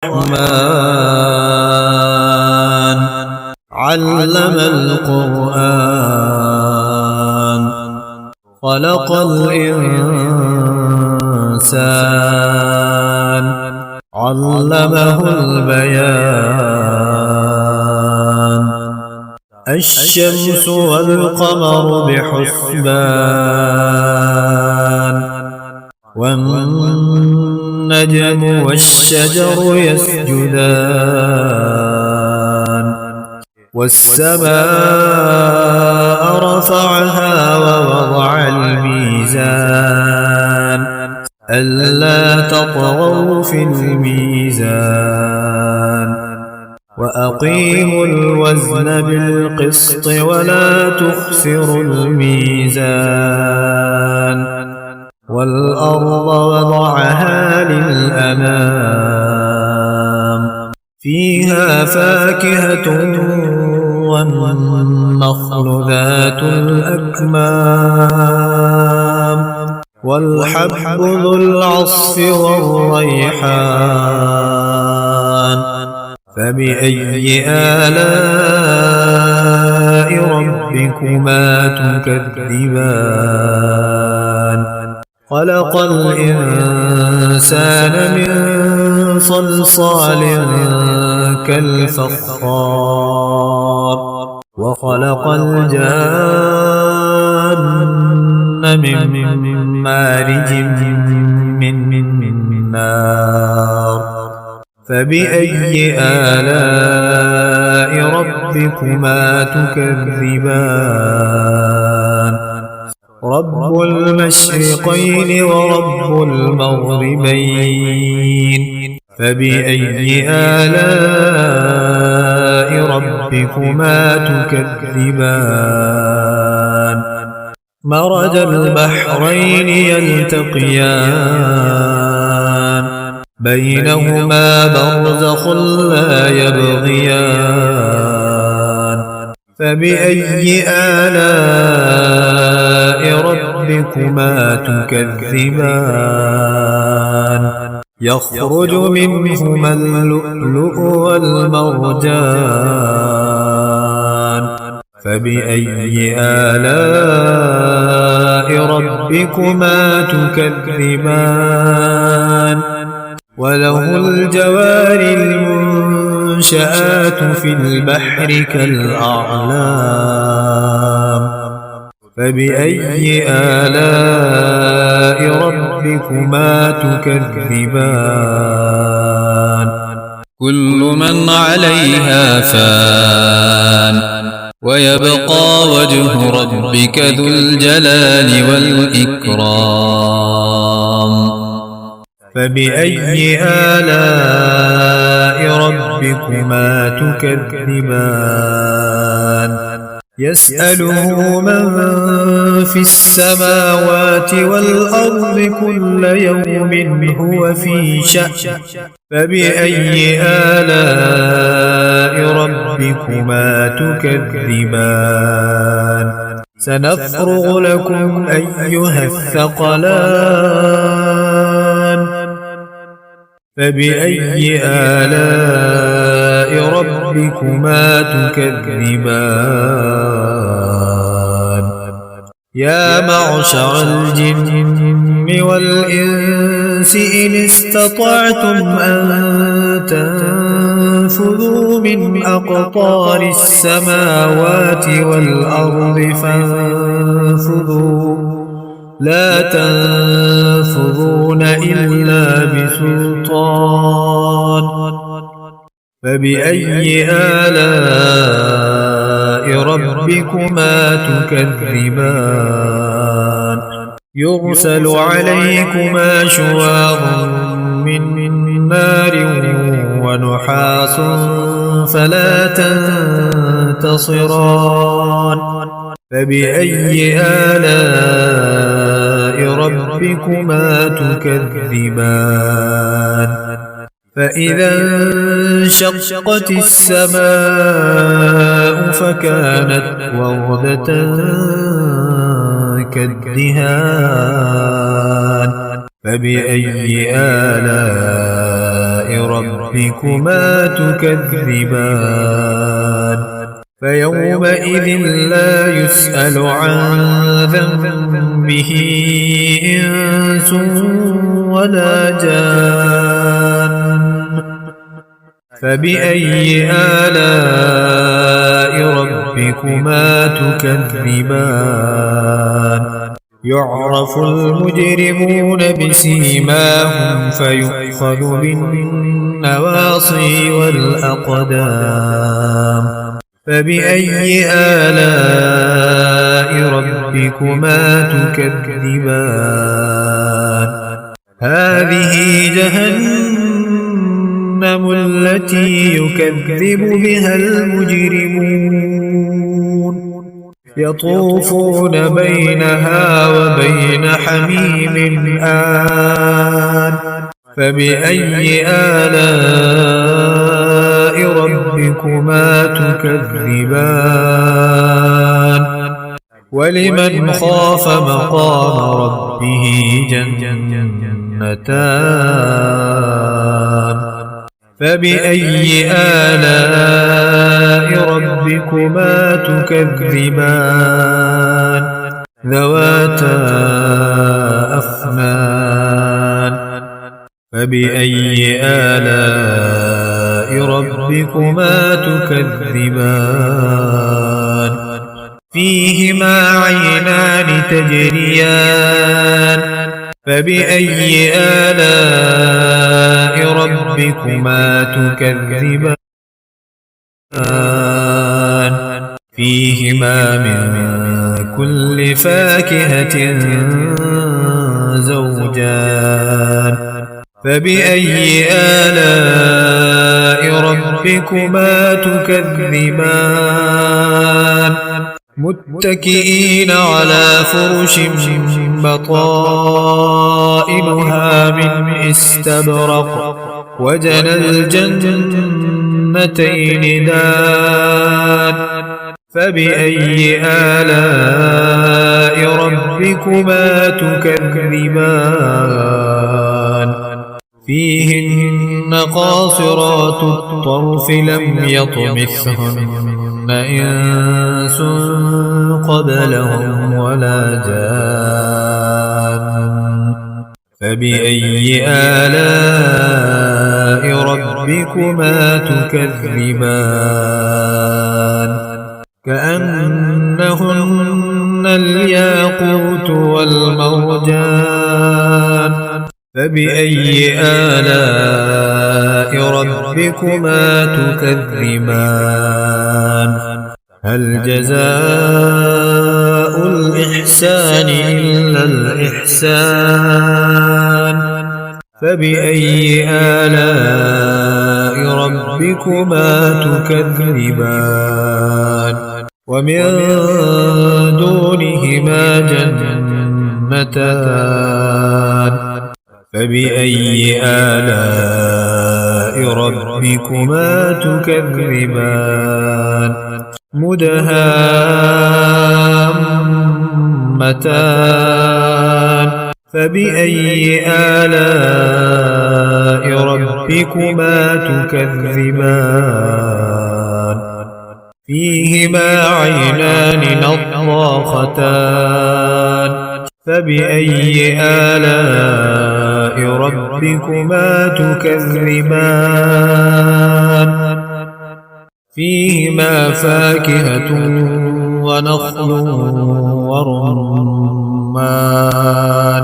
الرحمن علم القرآن خلق الإنسان علمه البيان الشمس والقمر بحسبان والنجم والشجر يسجدان والسماء رفعها ووضع الميزان ألا تطغوا في الميزان وأقيموا الوزن بالقسط ولا تخسروا الميزان والأرض وضعها للأنام فيها فاكهة والنخل ذات الأكمام والحب ذو العصف والريحان فبأي آلاء ربكما تكذبان خلق الإنسان من صلصال كالفخار وخلق الجان من مارج من نار فبأي آلاء ربكما تكذبان رب المشرقين ورب المغربين فبأي آلاء ربكما تكذبان مرج البحرين يلتقيان بينهما برزخ لا يبغيان فبأي آلاء ربكما تكذبان يخرج منهما اللؤلؤ والمرجان فبأي آلاء ربكما تكذبان وله الجوار المنشآت في البحر كالأعلام فبأي آلاء ربكما تكذبان كل من عليها فان ويبقى وجه ربك ذو الجلال والإكرام فبأي آلاء ربكما تكذبان يسأله من في السماوات والأرض كل يوم هو في شأن فبأي آلاء ربكما تكذبان سنفرغ لكم أيها الثقلان فبأي آلاء ربكما تكذبان يا معشر الجن والإنس إن استطعتم أن تنفذوا من أقطار السماوات والأرض فانفذوا لا تنفذون إلا بسلطان فبأي آلاء ربكما تكذبان يرسل عليكما شواظ من نار ونحاس فلا تنتصران فبأي آلاء ربكما تكذبان فإذا انشقت السماء فكانت وردة كالدهان فبأي آلاء ربكما تكذبان فيومئذ لا يسأل عن ذنبه إنس ولا جان فبأي آلاء ربكما تكذبان يعرف المجرمون بسيماهم فيؤخذ بالنواصي والأقدام فبأي آلاء ربكما تكذبان هذه جهنم التي يكذب بها المجرمون يطوفون بينها وبين حميم آن فبأي آلاء ربكما تكذبان ولمن خاف مقام ربه جنتان فبأي آلاء ربكما تكذبان ذواتا أفنان فبأي آلاء ربكما تكذبان فيهما عينان تجريان فبأي آلاء ربكما تكذبان فيهما من كل فاكهة زوجان فبأي آلاء ربكما تكذبان متكئين على فرش بطائنها من استبرق وجنى الجنتين دان فبأي آلاء ربكما تكذبان فيهن قاصرات الطرف لم يطمثهن إنس قبلهم ولا جان فبأي آلاء ربكما تكذبان كأنهن الياقوت والمرجان فبأي آلاء ربكما تكذبان هل جزاء الإحسان إلا الإحسان فبأي آلاء ربكما تكذبان ومن دونهما جنتان فبأي آلاء ربكما تكذبان مدهامتان فبأي آلاء ربكما تكذبان فيهما عينان نضاختان فبأي آلاء ربكما تكذبان فيهما فاكهة ونخل ورمان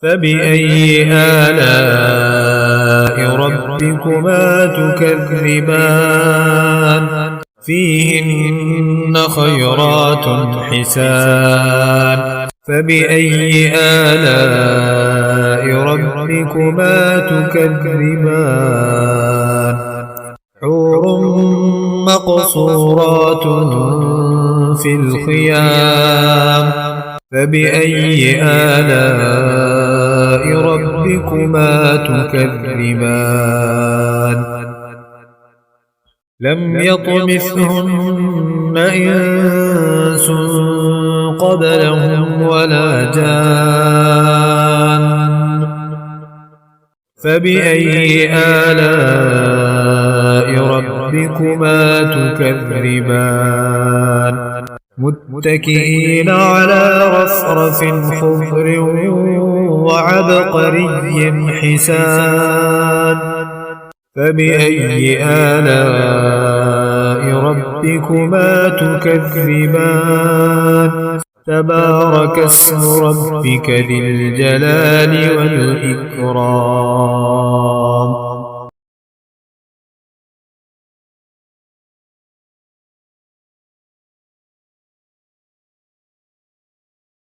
فبأي آلاء ربكما تكذبان فيهن خيرات حسان فبأي آلاء ربكما تكذبان حور مقصورات في الخيام فبأي آلاء ربكما تكذبان لم يطمثهن إنس قبلهم ولا جان فبأي آلاء ربكما تكذبان متكئين على رفرف خضر وعبقري حسان فبأي آلاء ربكما تكذبان تبارك اسم ربك ذي الجلال والإكرام